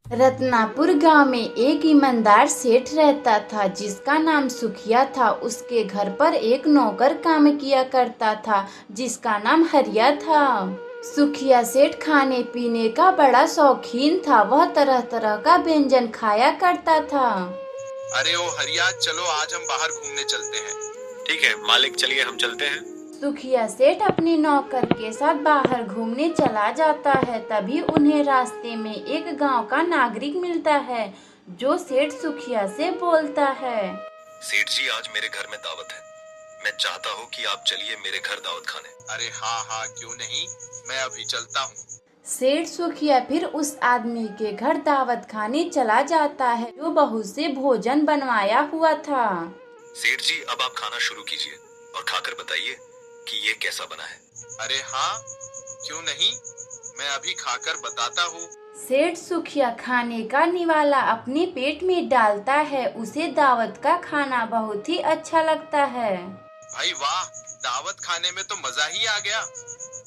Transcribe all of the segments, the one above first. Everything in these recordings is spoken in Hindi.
रत्नापुर गांव में एक ईमानदार सेठ रहता था जिसका नाम सुखिया था। उसके घर पर एक नौकर काम किया करता था जिसका नाम हरिया था। सुखिया सेठ खाने पीने का बड़ा शौकीन था। वह तरह तरह का व्यंजन खाया करता था। अरे ओ हरिया, चलो आज हम बाहर घूमने चलते हैं। ठीक है मालिक, चलिए हम चलते हैं। सुखिया सेठ अपनी नौकर के साथ बाहर घूमने चला जाता है। तभी उन्हें रास्ते में एक गांव का नागरिक मिलता है जो सेठ सुखिया से बोलता है, सेठ जी आज मेरे घर में दावत है। मैं चाहता हूँ कि आप चलिए मेरे घर दावत खाने। अरे हाँ हाँ, क्यों नहीं, मैं अभी चलता हूँ। सेठ सुखिया फिर उस आदमी के घर दावत खाने चला जाता है जो बहू से भोजन बनवाया हुआ था। सेठ जी अब आप खाना शुरू कीजिए और खाकर बताइए कि ये कैसा बना है। अरे हाँ, क्यों नहीं, मैं अभी खाकर बताता हूँ। सेठ सुखिया खाने का निवाला अपने पेट में डालता है। उसे दावत का खाना बहुत ही अच्छा लगता है। भाई वाह, दावत खाने में तो मजा ही आ गया।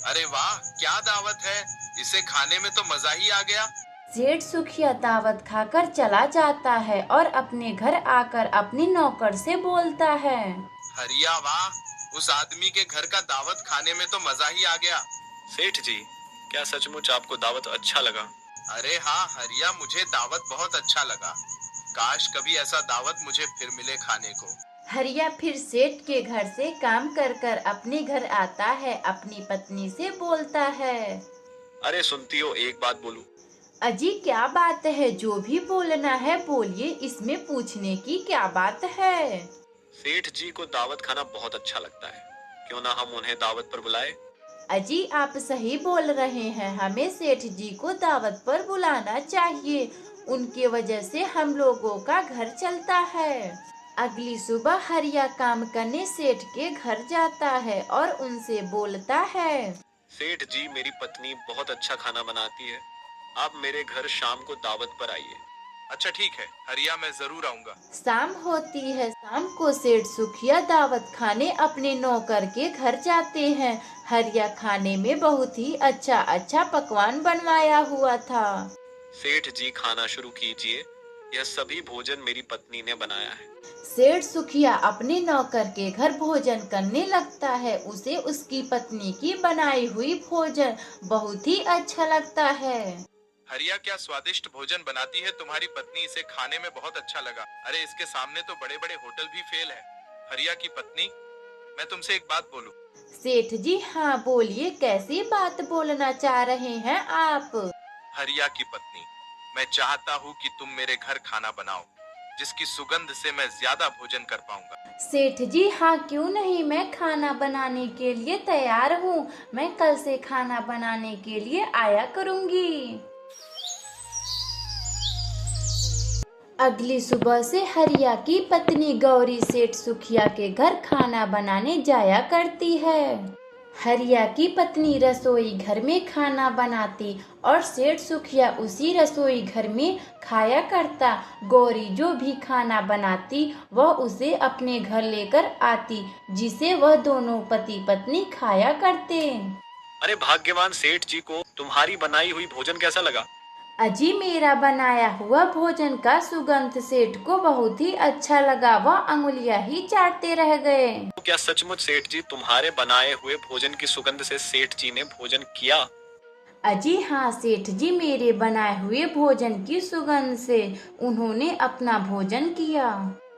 अरे वाह, क्या दावत है, इसे खाने में तो मजा ही आ गया। सेठ सुखिया दावत खाकर चला जाता है और अपने घर आकर अपने नौकर से बोलता है, हरिया वाह, उस आदमी के घर का दावत खाने में तो मजा ही आ गया। सेठ जी क्या सचमुच आपको दावत अच्छा लगा? अरे हाँ हरिया, मुझे दावत बहुत अच्छा लगा। काश कभी ऐसा दावत मुझे फिर मिले खाने को। हरिया फिर सेठ के घर से काम कर कर अपने घर आता है। अपनी पत्नी से बोलता है, अरे सुनती हो, एक बात बोलूं? अजी क्या बात है, जो भी बोलना है बोलिए, इसमें पूछने की क्या बात है। सेठ जी को दावत खाना बहुत अच्छा लगता है, क्यों ना हम उन्हें दावत पर बुलाए। अजी आप सही बोल रहे हैं, हमें सेठ जी को दावत पर बुलाना चाहिए। उनके वजह से हम लोगों का घर चलता है। अगली सुबह हरिया काम करने सेठ के घर जाता है और उनसे बोलता है, सेठ जी मेरी पत्नी बहुत अच्छा खाना बनाती है, आप मेरे घर शाम को दावत पर आइए। अच्छा ठीक है हरिया, मैं जरूर आऊंगा। शाम होती है। शाम को सेठ सुखिया दावत खाने अपने नौकर के घर जाते हैं। हरिया खाने में बहुत ही अच्छा अच्छा पकवान बनवाया हुआ था। सेठ जी खाना शुरू कीजिए, यह सभी भोजन मेरी पत्नी ने बनाया है। सेठ सुखिया अपने नौकर के घर भोजन करने लगता है। उसे उसकी पत्नी की बनाई हुई भोजन बहुत ही अच्छा लगता है। हरिया, क्या स्वादिष्ट भोजन बनाती है तुम्हारी पत्नी, इसे खाने में बहुत अच्छा लगा। अरे इसके सामने तो बड़े बड़े होटल भी फेल है। हरिया की पत्नी, मैं तुमसे एक बात बोलूं? सेठ जी हाँ बोलिए, कैसी बात बोलना चाह रहे हैं आप? हरिया की पत्नी, मैं चाहता हूँ कि तुम मेरे घर खाना बनाओ, जिसकी सुगंध से मैं ज्यादा भोजन कर पाऊंगा। सेठ जी हाँ क्यों नहीं, मैं खाना बनाने के लिए तैयार हूँ। मैं कल से खाना बनाने के लिए आया करूँगी। अगली सुबह से हरिया की पत्नी गौरी सेठ सुखिया के घर खाना बनाने जाया करती है। हरिया की पत्नी रसोई घर में खाना बनाती और सेठ सुखिया उसी रसोई घर में खाया करता। गौरी जो भी खाना बनाती वह उसे अपने घर लेकर आती, जिसे वह दोनों पति पत्नी खाया करते। अरे भाग्यवान सेठ जी को तुम्हारी बनाई हुई भोजन कैसा लगा? अजी मेरा बनाया हुआ भोजन का सुगंध सेठ को बहुत ही अच्छा लगा। वह अंगुलियां ही चाटते रह गए। तो क्या सचमुच सेठ जी तुम्हारे बनाए हुए भोजन की सुगंध से सेठ जी ने भोजन किया? अजी हाँ सेठ जी, मेरे बनाए हुए भोजन की सुगंध से उन्होंने अपना भोजन किया।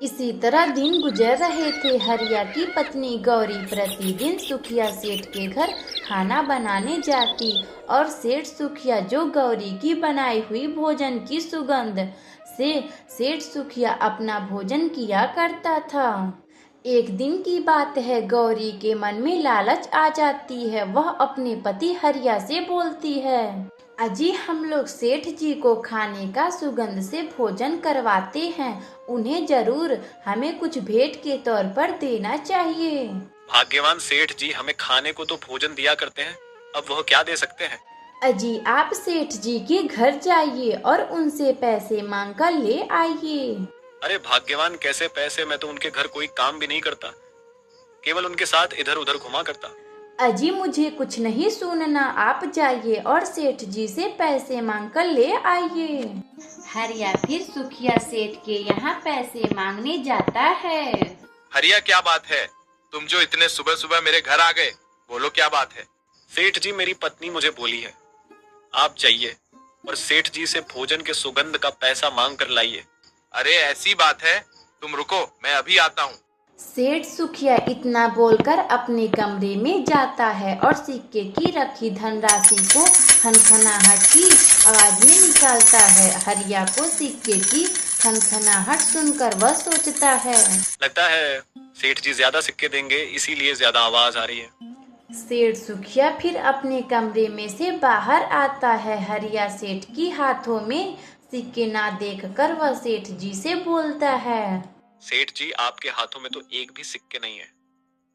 इसी तरह दिन गुजर रहे थे। हरिया की पत्नी गौरी प्रतिदिन सुखिया सेठ के घर खाना बनाने जाती और सेठ सुखिया जो गौरी की बनाई हुई भोजन की सुगंध से सेठ सुखिया अपना भोजन किया करता था। एक दिन की बात है, गौरी के मन में लालच आ जाती है। वह अपने पति हरिया से बोलती है, अजी हम लोग सेठ जी को खाने का सुगंध से भोजन करवाते हैं, उन्हें जरूर हमें कुछ भेंट के तौर पर देना चाहिए। भाग्यवान सेठ जी हमें खाने को तो भोजन दिया करते हैं, अब वह क्या दे सकते हैं? अजी आप सेठ जी के घर जाइए और उनसे पैसे मांग कर ले आइए। अरे भाग्यवान कैसे पैसे, मैं तो उनके घर कोई काम भी नहीं करता, केवल उनके साथ इधर उधर घुमा करता। अजी मुझे कुछ नहीं सुनना, आप जाइए और सेठ जी से पैसे मांग कर ले आइए। हरिया फिर सुखिया सेठ के यहाँ पैसे मांगने जाता है। हरिया क्या बात है, तुम जो इतने सुबह सुबह मेरे घर आ गए, बोलो क्या बात है। सेठ जी, मेरी पत्नी मुझे बोली है आप जाइए और सेठ जी से भोजन के सुगंध का पैसा मांग कर लाइए। अरे ऐसी बात है, तुम रुको, मैं अभी आता हूँ। सेठ सुखिया इतना बोलकर अपने कमरे में जाता है और सिक्के की रखी धनराशि को खनखनाहट की आवाज में निकालता है। हरिया को सिक्के की खनखनाहट सुनकर वह सोचता है, लगता है सेठ जी ज्यादा सिक्के देंगे, इसीलिए ज्यादा आवाज आ रही है। सेठ सुखिया फिर अपने कमरे में से बाहर आता है। हरिया सेठ की हाथों में सिक्के ना देखकर वह सेठ जी से बोलता है, सेठ जी, आपके हाथों में तो एक भी सिक्के नहीं है।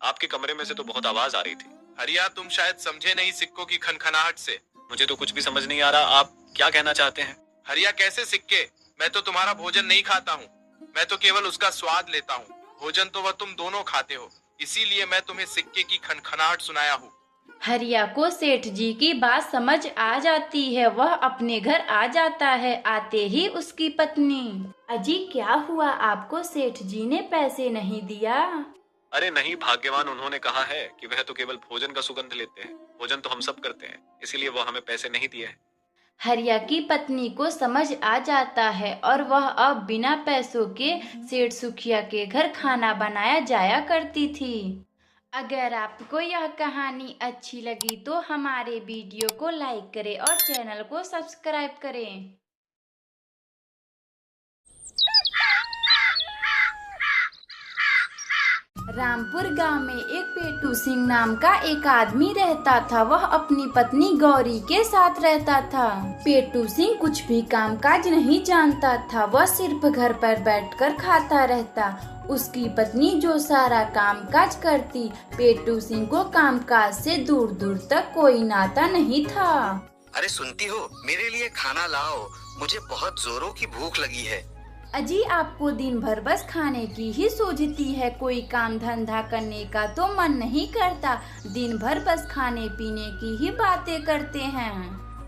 आपके कमरे में से तो बहुत आवाज आ रही थी। हरिया तुम शायद समझे नहीं सिक्कों की खनखनाहट से। मुझे तो कुछ भी समझ नहीं आ रहा, आप क्या कहना चाहते हैं? हरिया कैसे सिक्के, मैं तो तुम्हारा भोजन नहीं खाता हूँ, मैं तो केवल उसका स्वाद लेता हूँ। भोजन तो वह तुम दोनों खाते हो, इसीलिए मैं तुम्हें सिक्के की खनखनाहट सुनाया हूँ। हरिया को सेठ जी की बात समझ आ जाती है। वह अपने घर आ जाता है। आते ही उसकी पत्नी, अजी क्या हुआ, आपको सेठ जी ने पैसे नहीं दिया? अरे नहीं भाग्यवान, उन्होंने कहा है कि वह तो केवल भोजन का सुगंध लेते हैं, भोजन तो हम सब करते हैं, इसीलिए वो हमें पैसे नहीं दिए हैं। हरिया की पत्नी को समझ आ जाता है और वह अब बिना पैसों के सेठ सुखिया के घर खाना बनाया जाया करती थी। अगर आपको यह कहानी अच्छी लगी तो हमारे वीडियो को लाइक करें और चैनल को सब्सक्राइब करें। रामपुर गांव में एक पेटू सिंह नाम का एक आदमी रहता था। वह अपनी पत्नी गौरी के साथ रहता था। पेटू सिंह कुछ भी कामकाज नहीं जानता था। वह सिर्फ घर पर बैठकर खाता रहता। उसकी पत्नी जो सारा कामकाज करती। पेटू सिंह को कामकाज से दूर दूर तक कोई नाता नहीं था। अरे सुनती हो, मेरे लिए खाना लाओ, मुझे बहुत जोरों की भूख लगी है। अजी आपको दिन भर बस खाने की ही सूझती है, कोई काम धंधा करने का तो मन नहीं करता। दिन भर बस खाने पीने की ही बातें करते हैं।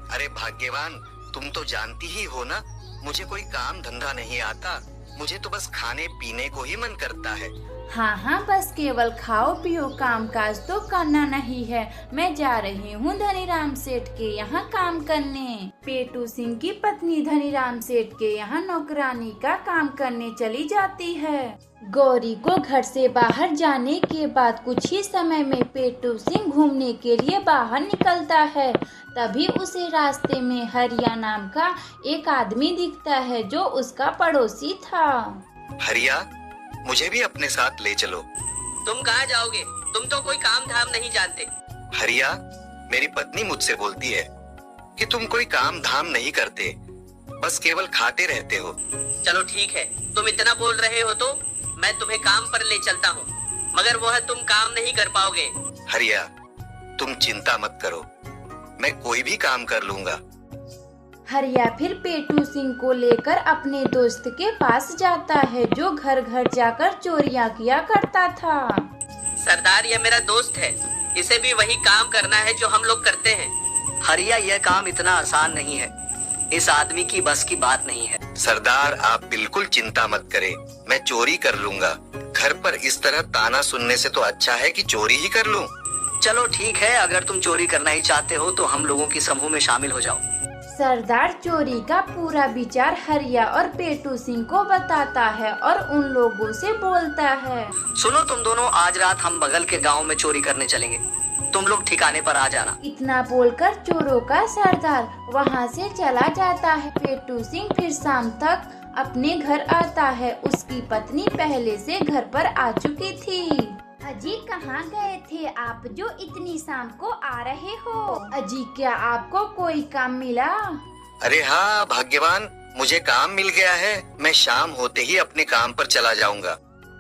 अरे भाग्यवान, तुम तो जानती ही हो ना, मुझे कोई काम धंधा नहीं आता, मुझे तो बस खाने पीने को ही मन करता है। हाँ, बस केवल खाओ पियो, काम काज तो करना नहीं है। मैं जा रही हूँ धनीराम सेठ के यहाँ काम करने। पेटू सिंह की पत्नी धनीराम सेठ के यहाँ नौकरानी का काम करने चली जाती है। गौरी को घर से बाहर जाने के बाद कुछ ही समय में पेटू सिंह घूमने के लिए बाहर निकलता है। तभी उसे रास्ते में हरिया नाम का एक आदमी दिखता है जो उसका पड़ोसी था। हरिया, मुझे भी अपने साथ ले चलो। तुम कहाँ जाओगे? तुम तो कोई काम धाम नहीं जानते। हरिया, मेरी पत्नी मुझसे बोलती है कि तुम कोई काम धाम नहीं करते, बस केवल खाते रहते हो। चलो ठीक है, तुम इतना बोल रहे हो तो मैं तुम्हें काम पर ले चलता हूँ, मगर वह तुम काम नहीं कर पाओगे। हरिया, तुम चिंता मत करो, मैं कोई भी काम कर लूंगा। हरिया फिर पेटू सिंह को लेकर अपने दोस्त के पास जाता है जो घर घर जाकर चोरियां किया करता था। सरदार, यह मेरा दोस्त है, इसे भी वही काम करना है जो हम लोग करते हैं। हरिया, यह काम इतना आसान नहीं है, इस आदमी की बस की बात नहीं है। सरदार, आप बिल्कुल चिंता मत करें, मैं चोरी कर लूंगा। घर पर इस तरह ताना सुनने से तो अच्छा है कि चोरी ही कर लूं। चलो ठीक है, अगर तुम चोरी करना ही चाहते हो तो हम लोगों की समूह में शामिल हो जाओ। सरदार चोरी का पूरा विचार हरिया और पेटू सिंह को बताता है और उन लोगों से बोलता है, सुनो तुम दोनों, आज रात हम बगल के गांव में चोरी करने चलेंगे, तुम लोग ठिकाने पर आ जाना। इतना बोलकर चोरों का सरदार वहां से चला जाता है। पेटू सिंह फिर शाम तक अपने घर आता है। उसकी पत्नी पहले से घर पर आ चुकी थी। अजी कहाँ गए थे आप जो इतनी शाम को आ रहे हो? अजी क्या आपको कोई काम मिला? अरे हाँ भाग्यवान, मुझे काम मिल गया है, मैं शाम होते ही अपने काम पर चला जाऊंगा।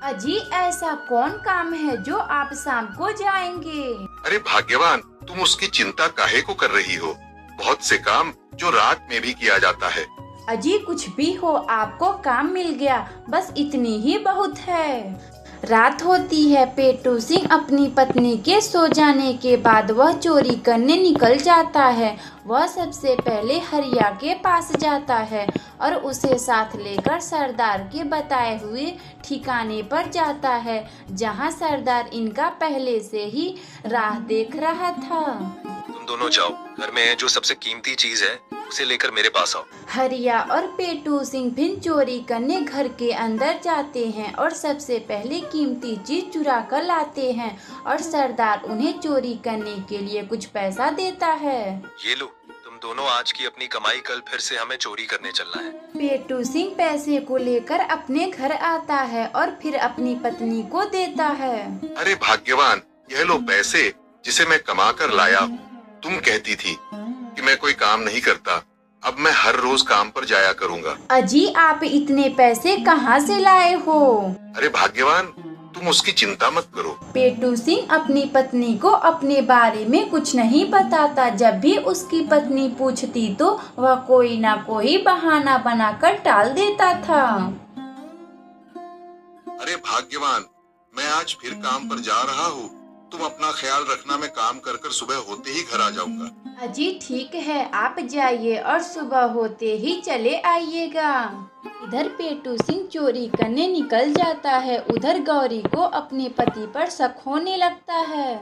अजी ऐसा कौन काम है जो आप शाम को जाएंगे? अरे भाग्यवान, तुम उसकी चिंता काहे को कर रही हो, बहुत से काम जो रात में भी किया जाता है। अजी कुछ भी हो, आपको काम मिल गया, बस इतनी ही बहुत है। रात होती है। पेटू सिंह अपनी पत्नी के सो जाने के बाद वह चोरी करने निकल जाता है। वह सबसे पहले हरिया के पास जाता है और उसे साथ लेकर सरदार के बताए हुए ठिकाने पर जाता है, जहां सरदार इनका पहले से ही राह देख रहा था। तुम दोनों जाओ, घर में जो सबसे कीमती चीज है उसे लेकर मेरे पास आओ। हरिया और पेटू सिंह फिर चोरी करने घर के अंदर जाते हैं और सबसे पहले कीमती चीज चुरा कर लाते हैं और सरदार उन्हें चोरी करने के लिए कुछ पैसा देता है। ये लो, तुम दोनों आज की अपनी कमाई, कल फिर से हमें चोरी करने चलना है। पेटू सिंह पैसे को लेकर अपने घर आता है और फिर अपनी पत्नी को देता है। अरे भाग्यवान, यह लो पैसे जिसे मैं कमा कर लाया हूँ। तुम कहती थी कि मैं कोई काम नहीं करता, अब मैं हर रोज काम पर जाया करूँगा। अजी, आप इतने पैसे कहाँ से लाए हो? अरे भाग्यवान, तुम उसकी चिंता मत करो। पेटू सिंह अपनी पत्नी को अपने बारे में कुछ नहीं बताता। जब भी उसकी पत्नी पूछती तो वह कोई ना कोई बहाना बनाकर टाल देता था। अरे भाग्यवान, मैं आज फिर काम पर जा रहा हूँ। तुम अपना ख्याल रखना, मैं काम कर कर सुबह होते ही घर आ जाऊंगा। अजी ठीक है, आप जाइए और सुबह होते ही चले आइएगा। इधर पेटू सिंह चोरी करने निकल जाता है, उधर गौरी को अपने पति पर शक होने लगता है।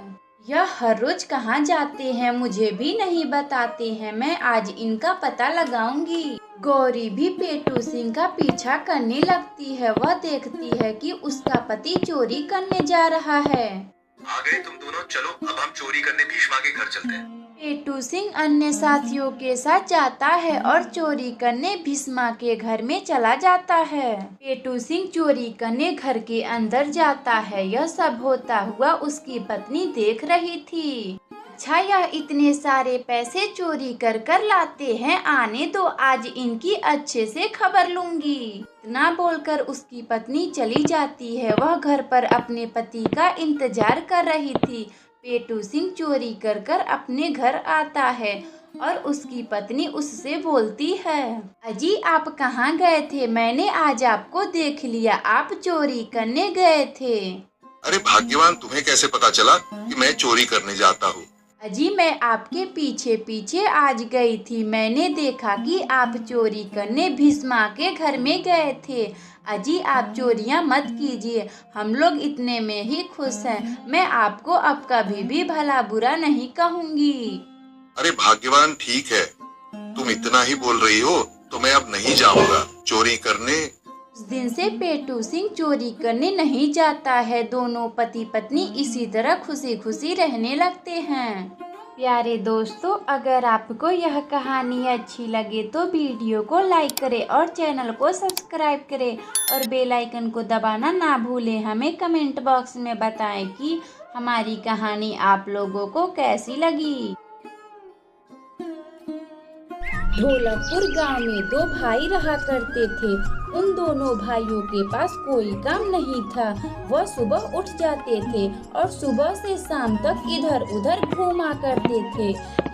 यह हर रोज कहाँ जाते हैं, मुझे भी नहीं बताते हैं। मैं आज इनका पता लगाऊंगी। गौरी भी पेटू सिंह का पीछा करने लगती है। वह देखती है कि उसका पति चोरी करने जा रहा है। आ गए तुम दोनों, चलो अब हम चोरी करने भीष्मा के घर चलते हैं। पेटू सिंह अन्य साथियों के साथ जाता है और चोरी करने भीष्मा के घर में चला जाता है। पेटू सिंह चोरी करने घर के अंदर जाता है। यह सब होता हुआ उसकी पत्नी देख रही थी। अच्छा, यह इतने सारे पैसे चोरी कर कर लाते हैं, आने दो, आज इनकी अच्छे से खबर लूंगी। इतना बोलकर उसकी पत्नी चली जाती है। वह घर पर अपने पति का इंतजार कर रही थी। पेटू सिंह चोरी कर कर अपने घर आता है और उसकी पत्नी उससे बोलती है, अजी आप कहाँ गए थे? मैंने आज आपको देख लिया, आप चोरी करने गए थे। अरे भाग्यवान, तुम्हें कैसे पता चला कि मैं चोरी करने जाता हूँ? अजी मैं आपके पीछे पीछे आज गई थी। मैंने देखा कि आप चोरी करने भीष्मा के घर में गए थे। अजी आप चोरियां मत कीजिए, हम लोग इतने में ही खुश हैं। मैं आपको अब कभी भी भला बुरा नहीं कहूँगी। अरे भाग्यवान, ठीक है, तुम इतना ही बोल रही हो तो मैं अब नहीं जाऊंगा चोरी करने। उस दिन से पेटू सिंह चोरी करने नहीं जाता है। दोनों पति पत्नी इसी तरह खुशी खुशी रहने लगते हैं। प्यारे दोस्तों, अगर आपको यह कहानी अच्छी लगे तो वीडियो को लाइक करें और चैनल को सब्सक्राइब करें और बेल आइकन को दबाना ना भूलें। हमें कमेंट बॉक्स में बताएं कि हमारी कहानी आप लोगों को कैसी लगी। ढोलकपुर गांव में दो भाई रहा करते थे। उन दोनों भाइयों के पास कोई काम नहीं था। वह सुबह उठ जाते थे और सुबह से शाम तक इधर उधर घूमा करते थे।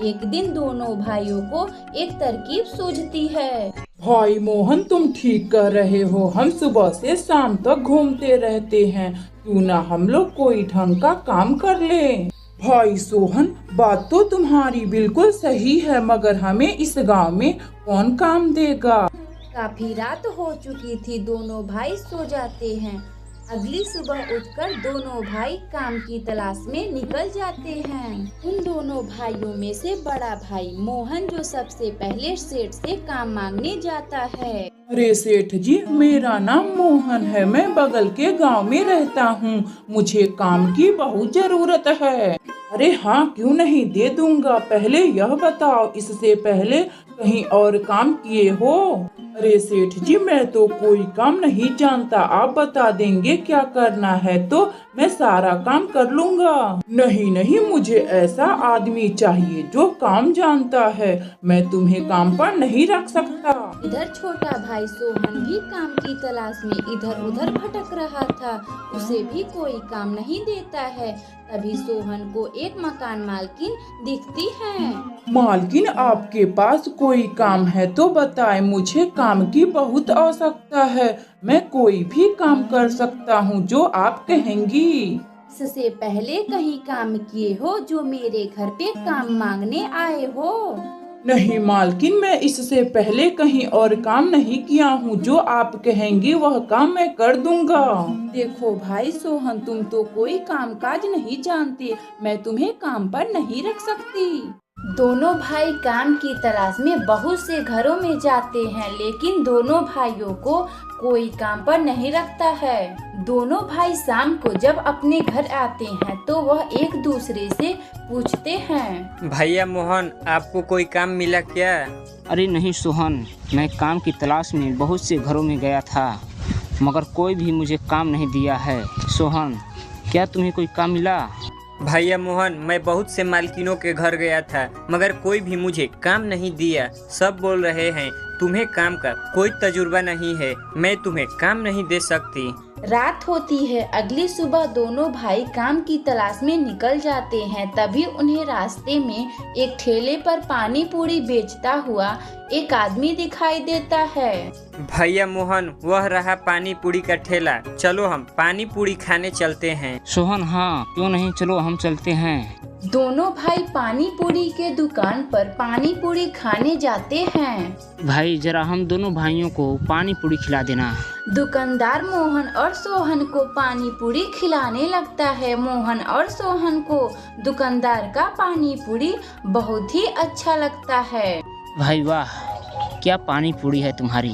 एक दिन दोनों भाइयों को एक तरकीब सूझती है। भाई मोहन, तुम ठीक कर रहे हो। हम सुबह से शाम तक घूमते रहते हैं, क्यों ना हम लोग कोई ढंग का काम कर लें। भाई सोहन, बात तो तुम्हारी बिल्कुल सही है, मगर हमें इस गांव में कौन काम देगा? काफी रात हो चुकी थी। दोनों भाई सो जाते हैं। अगली सुबह उठकर दोनों भाई काम की तलाश में निकल जाते हैं। उन दोनों भाइयों में से बड़ा भाई मोहन जो सबसे पहले सेठ से काम मांगने जाता है। अरे सेठ जी, मेरा नाम मोहन है, मैं बगल के गांव में रहता हूँ, मुझे काम की बहुत जरूरत है। अरे हाँ, क्यों नहीं, दे दूंगा। पहले यह बताओ, इससे पहले कहीं और काम किए हो? अरे सेठ जी, मैं तो कोई काम नहीं जानता, आप बता देंगे क्या करना है तो मैं सारा काम कर लूंगा। नहीं नहीं, मुझे ऐसा आदमी चाहिए जो काम जानता है, मैं तुम्हें काम पर नहीं रख सकता। इधर छोटा भाई सोहन भी काम की तलाश में इधर उधर भटक रहा था। उसे भी कोई काम नहीं देता है। तभी सोहन को एक मकान मालकिन दिखती है। मालकिन, आपके पास कोई काम है तो बताएं, मुझे काम की बहुत आवश्यकता है। मैं कोई भी काम कर सकता हूँ जो आप कहेंगी। इससे पहले कहीं काम किए हो जो मेरे घर पे काम मांगने आए हो? नहीं मालकिन, मैं इससे पहले कहीं और काम नहीं किया हूँ। जो आप कहेंगी वह काम मैं कर दूंगा। देखो भाई सोहन, तुम तो कोई काम काज नहीं जानते, मैं तुम्हें काम पर नहीं रख सकती। दोनों भाई काम की तलाश में बहुत से घरों में जाते हैं, लेकिन दोनों भाइयों को कोई काम पर नहीं रखता है। दोनों भाई शाम को जब अपने घर आते हैं तो वह एक दूसरे से पूछते हैं, भैया मोहन, आपको कोई काम मिला क्या? अरे नहीं सोहन, मैं काम की तलाश में बहुत से घरों में गया था, मगर कोई भी मुझे काम नहीं दिया है। सोहन, क्या तुम्हें कोई काम मिला? भैया मोहन, मैं बहुत से मालकिनों के घर गया था, मगर कोई भी मुझे काम नहीं दिया। सब बोल रहे हैं तुम्हें काम का कोई तजुर्बा नहीं है, मैं तुम्हें काम नहीं दे सकती। रात होती है। अगली सुबह दोनों भाई काम की तलाश में निकल जाते हैं। तभी उन्हें रास्ते में एक ठेले पर पानी पूरी बेचता हुआ एक आदमी दिखाई देता है। भैया मोहन, वह रहा पानी पूरी का ठेला, चलो हम पानी पूरी खाने चलते हैं। सोहन, हाँ क्यों नहीं, चलो हम चलते हैं। दोनों भाई पानी पूरी के दुकान पर पानी पूरी खाने जाते हैं। भाई, जरा हम दोनों भाइयों को पानी पूरी खिला देना। दुकानदार मोहन और सोहन को पानी पूरी खिलाने लगता है। मोहन और सोहन को दुकानदार का पानी पूरी बहुत ही अच्छा लगता है। भाई वाह, क्या पानी पूरी है तुम्हारी,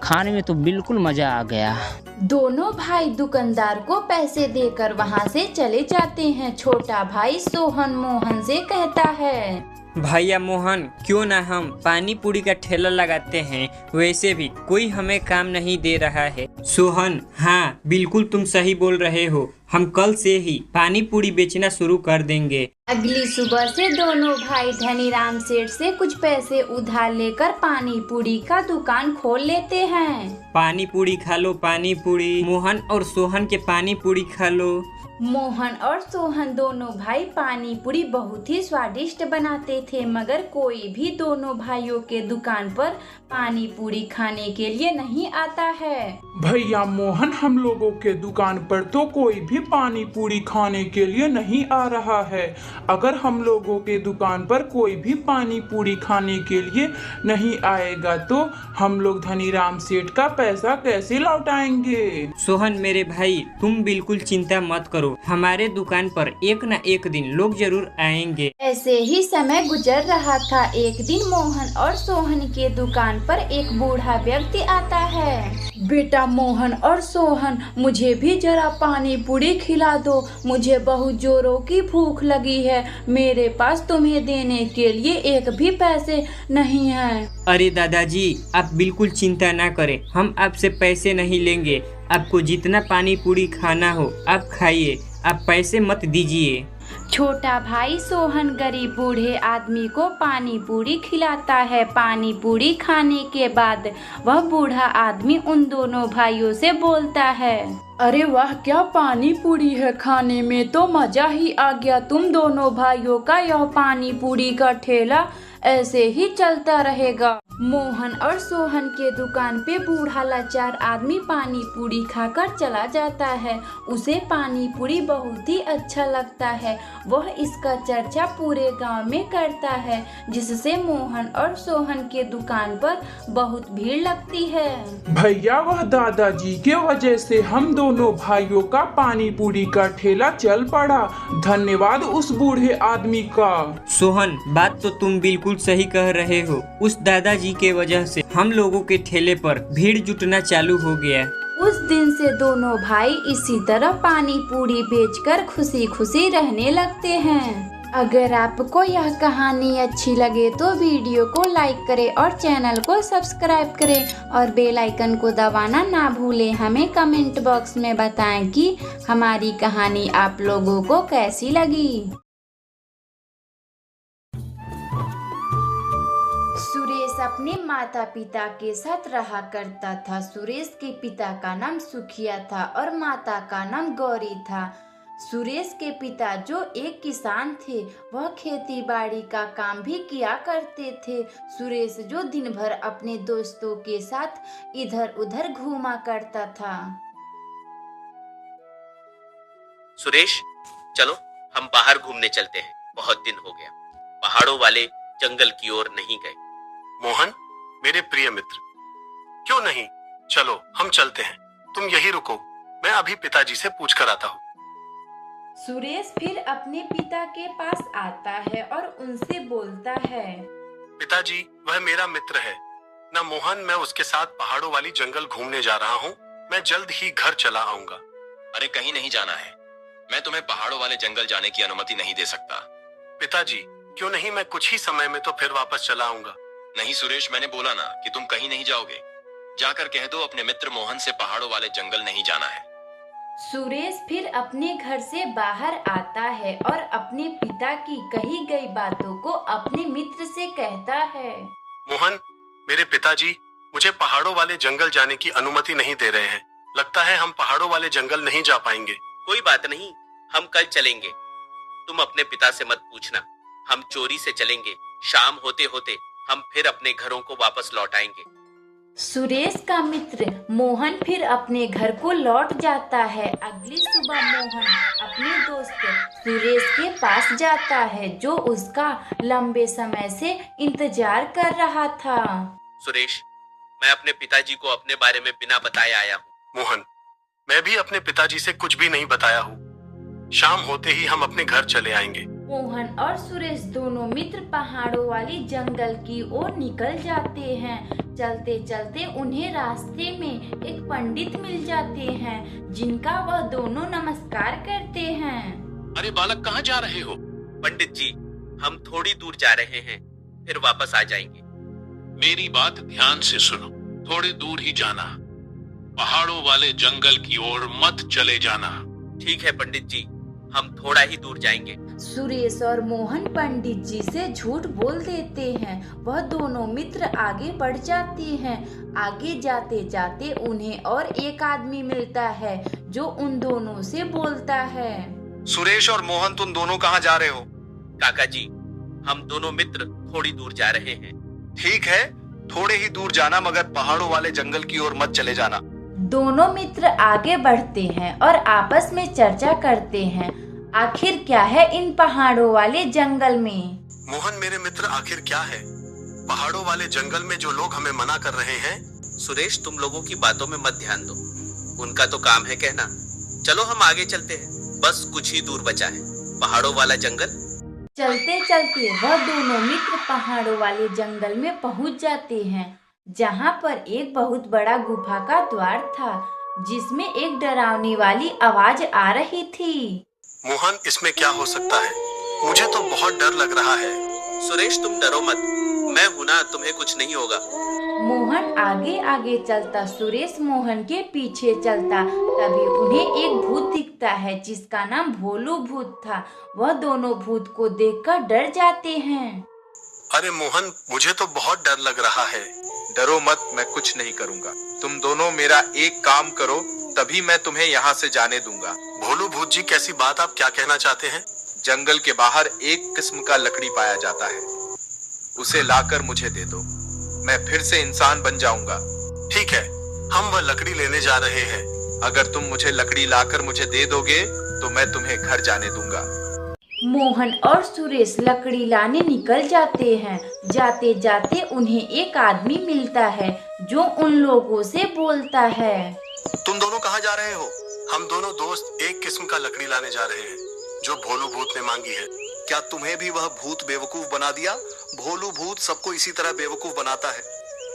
खाने में तो बिल्कुल मजा आ गया। दोनों भाई दुकानदार को पैसे देकर वहाँ से चले जाते हैं। छोटा भाई सोहन मोहन से कहता है, भैया मोहन, क्यों ना हम पानी पूरी का ठेला लगाते हैं, वैसे भी कोई हमें काम नहीं दे रहा है। सोहन, हाँ बिल्कुल तुम सही बोल रहे हो, हम कल से ही पानी पूरी बेचना शुरू कर देंगे। अगली सुबह से दोनों भाई धनीराम सेठ से कुछ पैसे उधार लेकर पानी पूरी का दुकान खोल लेते हैं। पानी पूरी खा लो, पानी पूरी। मोहन और सोहन के पानी पूरी खा लो। मोहन और सोहन दोनों भाई पानी पूरी बहुत ही स्वादिष्ट बनाते थे, मगर कोई भी दोनों भाइयों के दुकान पर पानी पूरी खाने के लिए नहीं आता है। भैया मोहन, हम लोगों के दुकान पर तो कोई भी पानी पूरी खाने के लिए नहीं आ रहा है। अगर हम लोगों के दुकान पर कोई भी पानी पूरी खाने के लिए नहीं आएगा तो हम लोग धनीराम सेठ का पैसा कैसे लौटाएंगे? सोहन मेरे भाई, तुम बिल्कुल चिंता मत करो, हमारे दुकान पर एक न एक दिन लोग जरूर आएंगे। ऐसे ही समय गुजर रहा था। एक दिन मोहन और सोहन के दुकान पर एक बूढ़ा व्यक्ति आता है। बेटा मोहन और सोहन, मुझे भी जरा पानी पूरी खिला दो, मुझे बहुत जोरों की भूख लगी है। मेरे पास तुम्हें देने के लिए एक भी पैसे नहीं है। अरे दादाजी, आप बिल्कुल चिंता ना करें, हम आपसे पैसे नहीं लेंगे। आपको जितना पानी पूरी खाना हो आप खाइए, आप पैसे मत दीजिए। छोटा भाई सोहन गरीब बूढ़े आदमी को पानी पूरी खिलाता है। पानी पूरी खाने के बाद वह बूढ़ा आदमी उन दोनों भाइयों से बोलता है, अरे वाह, क्या पानी पूरी है, खाने में तो मजा ही आ गया। तुम दोनों भाइयों का यह पानी पूरी का ठेला ऐसे ही चलता रहेगा। मोहन और सोहन के दुकान पे बूढ़ा लाचार आदमी पानी पूरी खाकर चला जाता है। उसे पानी पूरी बहुत ही अच्छा लगता है। वह इसका चर्चा पूरे गांव में करता है, जिससे मोहन और सोहन के दुकान पर बहुत भीड़ लगती है। भैया, वह दादाजी के वजह से हम दोनों भाइयों का पानी पूरी का ठेला चल पड़ा। धन्यवाद उस बूढ़े आदमी का। सोहन, बात तो तुम बिल्कुल सही कह रहे हो। उस दादाजी के वजह से हम लोगों के ठेले पर भीड़ जुटना चालू हो गया। उस दिन से दोनों भाई इसी तरह पानी पूरी बेचकर खुशी खुशी रहने लगते हैं। अगर आपको यह कहानी अच्छी लगे तो वीडियो को लाइक करें और चैनल को सब्सक्राइब करें और बेल आइकन को दबाना ना भूलें। हमें कमेंट बॉक्स में बताएं कि हमारी कहानी आप लोगों को कैसी लगी। सुरेश अपने माता पिता के साथ रहा करता था। सुरेश के पिता का नाम सुखिया था और माता का नाम गौरी था। सुरेश के पिता जो एक किसान थे, वह खेती बाड़ी का काम भी किया करते थे। सुरेश जो दिन भर अपने दोस्तों के साथ इधर उधर घूमा करता था। सुरेश, चलो हम बाहर घूमने चलते हैं, बहुत दिन हो गया पहाड़ों वाले जंगल की ओर नहीं गए। मोहन, मेरे प्रिय मित्र, क्यों नहीं, चलो हम चलते हैं। तुम यही रुको, मैं अभी पिताजी से पूछ कर आता हूँ। सुरेश फिर अपने पिता के पास आता है और उनसे बोलता है, पिताजी, वह मेरा मित्र है ना मोहन, मैं उसके साथ पहाड़ों वाली जंगल घूमने जा रहा हूँ। मैं जल्द ही घर चला आऊंगा। अरे कहीं नहीं जाना है, मैं तुम्हें पहाड़ों वाले जंगल जाने की अनुमति नहीं दे सकता। पिताजी, क्यों नहीं, मैं कुछ ही समय में तो फिर वापस चला आऊंगा। नहीं सुरेश, मैंने बोला ना कि तुम कहीं नहीं जाओगे। जाकर कह दो अपने मित्र मोहन से पहाड़ों वाले जंगल नहीं जाना है। सुरेश फिर अपने घर से बाहर आता है और अपने पिता की कही गई बातों को अपने मित्र से कहता है। मोहन, मेरे पिताजी मुझे पहाड़ों वाले जंगल जाने की अनुमति नहीं दे रहे हैं। लगता है हम पहाड़ों वाले जंगल नहीं जा पाएंगे। कोई बात नहीं, हम कल चलेंगे, तुम अपने पिता से मत पूछना। हम चोरी से चलेंगे, शाम होते होते हम फिर अपने घरों को वापस लौट आएंगे। सुरेश का मित्र मोहन फिर अपने घर को लौट जाता है। अगली सुबह मोहन अपने दोस्त सुरेश के पास जाता है, जो उसका लंबे समय से इंतजार कर रहा था। सुरेश, मैं अपने पिताजी को अपने बारे में बिना बताए आया हूँ। मोहन, मैं भी अपने पिताजी से कुछ भी नहीं बताया हूँ। शाम होते ही हम अपने घर चले आएंगे। मोहन और सुरेश दोनों मित्र पहाड़ों वाली जंगल की ओर निकल जाते हैं। चलते चलते उन्हें रास्ते में एक पंडित मिल जाते हैं, जिनका वह दोनों नमस्कार करते हैं। अरे बालक, कहाँ जा रहे हो? पंडित जी, हम थोड़ी दूर जा रहे हैं, फिर वापस आ जाएंगे। मेरी बात ध्यान से सुनो, थोड़ी दूर ही जाना, पहाड़ों वाले जंगल की ओर मत चले जाना। ठीक है पंडित जी, हम थोड़ा ही दूर जाएंगे। सुरेश और मोहन पंडित जी से झूठ बोल देते हैं। वह दोनों मित्र आगे बढ़ जाते हैं। आगे जाते जाते उन्हें और एक आदमी मिलता है, जो उन दोनों से बोलता है। सुरेश और मोहन, तुम दोनों कहाँ जा रहे हो? काका जी, हम दोनों मित्र थोड़ी दूर जा रहे हैं। ठीक है, थोड़े ही दूर जाना, मगर पहाड़ों वाले जंगल की ओर मत चले जाना। दोनों मित्र आगे बढ़ते हैं और आपस में चर्चा करते हैं, आखिर क्या है इन पहाड़ों वाले जंगल में। मोहन मेरे मित्र, आखिर क्या है पहाड़ों वाले जंगल में जो लोग हमें मना कर रहे हैं? सुरेश, तुम लोगों की बातों में मत ध्यान दो, उनका तो काम है कहना। चलो हम आगे चलते हैं, बस कुछ ही दूर बचा है पहाड़ों वाला जंगल। चलते चलते वह दोनों मित्र पहाड़ों वाले जंगल में पहुंच जाते हैं, जहां पर एक बहुत बड़ा गुफा का द्वार था, जिसमें एक डरावनी वाली आवाज आ रही थी। मोहन, इसमें क्या हो सकता है? मुझे तो बहुत डर लग रहा है। सुरेश, तुम डरो मत, मैं हूं ना, तुम्हें कुछ नहीं होगा। मोहन आगे आगे चलता, सुरेश मोहन के पीछे चलता। तभी उन्हें एक भूत दिखता है, जिसका नाम भोलू भूत था। वह दोनों भूत को देखकर डर जाते हैं। अरे मोहन, मुझे तो बहुत डर लग रहा है। डरो मत, मैं कुछ नहीं करूँगा। तुम दोनों मेरा एक काम करो, तभी मैं तुम्हें यहाँ से जाने दूंगा। भोलू भूत जी, कैसी बात? आप क्या कहना चाहते हैं? जंगल के बाहर एक किस्म का लकड़ी पाया जाता है, उसे लाकर मुझे दे दो, मैं फिर से इंसान बन जाऊंगा। ठीक है, हम वह लकड़ी लेने जा रहे हैं। अगर तुम मुझे लकड़ी लाकर मुझे दे दोगे तो मैं तुम्हें घर जाने दूंगा। मोहन और सुरेश लकड़ी लाने निकल जाते हैं। जाते जाते उन्हें एक आदमी मिलता है, जो उन लोगों से बोलता है। तुम दोनों कहाँ जा रहे हो? हम दोनों दोस्त एक किस्म का लकड़ी लाने जा रहे हैं, जो भोलू भूत ने मांगी है। क्या तुम्हें भी वह भूत बेवकूफ बना दिया? भोलू भूत सबको इसी तरह बेवकूफ बनाता है।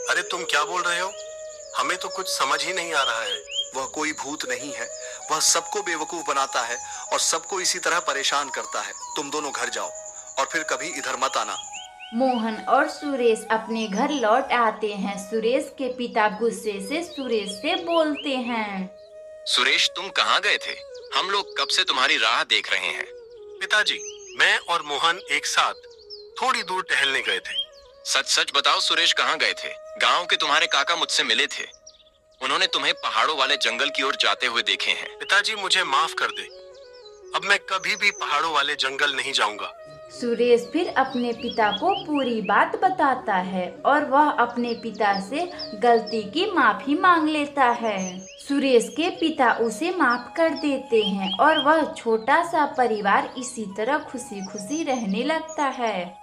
अरे तुम क्या बोल रहे हो? हमें तो कुछ समझ ही नहीं आ रहा है। वह कोई भूत नहीं है, वह सबको बेवकूफ बनाता है और सबको इसी तरह परेशान करता है। तुम दोनों घर जाओ और फिर कभी इधर मत आना। मोहन और सुरेश अपने घर लौट आते हैं। सुरेश के पिता गुस्से से सुरेश से बोलते हैं। सुरेश, तुम कहाँ गए थे? हम लोग कब से तुम्हारी राह देख रहे हैं। पिताजी, मैं और मोहन एक साथ थोड़ी दूर टहलने गए थे। सच सच बताओ सुरेश, कहाँ गए थे? गांव के तुम्हारे काका मुझसे मिले थे। उन्होंने तुम्हें पहाड़ों वाले जंगल की ओर जाते हुए देखे हैं। पिताजी मुझे माफ कर दे, अब मैं कभी भी पहाड़ों वाले जंगल नहीं जाऊंगा। सुरेश फिर अपने पिता को पूरी बात बताता है और वह अपने पिता से गलती की माफी मांग लेता है। सुरेश के पिता उसे माफ कर देते हैं और वह छोटा सा परिवार इसी तरह खुशी खुशी रहने लगता है।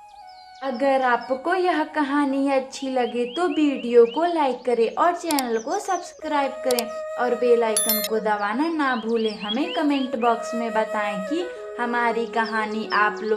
अगर आपको यह कहानी अच्छी लगे तो वीडियो को लाइक करें और चैनल को सब्सक्राइब करें और बेल आइकन को दबाना ना भूलें। हमें कमेंट बॉक्स में बताएं कि हमारी कहानी आप लोग